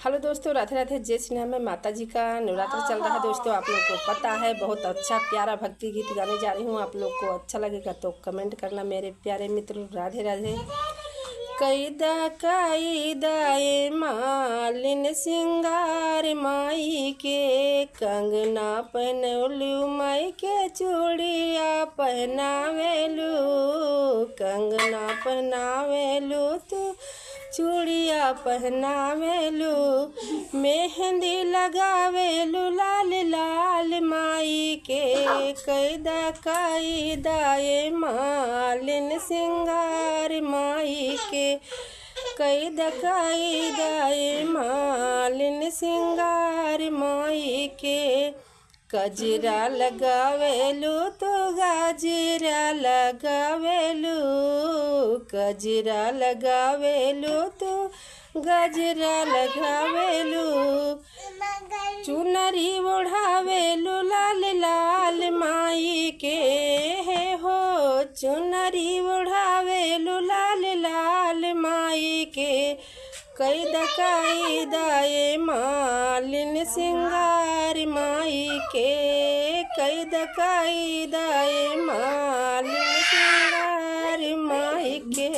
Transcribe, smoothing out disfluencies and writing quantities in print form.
Hello दोस्तों, राधे राधे। जय श्री राम में माता जी का नवरात्र चल रहा है दोस्तों। आप लोग को पता है, बहुत अच्छा प्यारा भक्ति गीत गाने जा रही हूँ। आप लोग को अच्छा लगेगा तो कमेंट करना मेरे प्यारे मित्र। राधे राधे। कैदा ये मालिन सिंगार माई के, कंगना पहनलू माई के चूड़िया पहनावेलू, कंगना पहनावेलू तू चूड़िया पहनावेलू, मेहंदी लगावेलू लाल लाल माई के, कैदा ये मालिन सिंगार माई के, कैदा ये मालिन सिंगार माई के, गजरा लगावेलू तो गजरा लगावेलू, गजरा लगावेलू तो गजरा लगावेलू, चुनरी ओढ़ावेलू लाल लाल माई के, हे हो चुनरी ओढ़ावेलू लाल लाल माई के, कैदा ये मालिन सिंगार माई के, कैदा ये मालिन सिंगार माई के।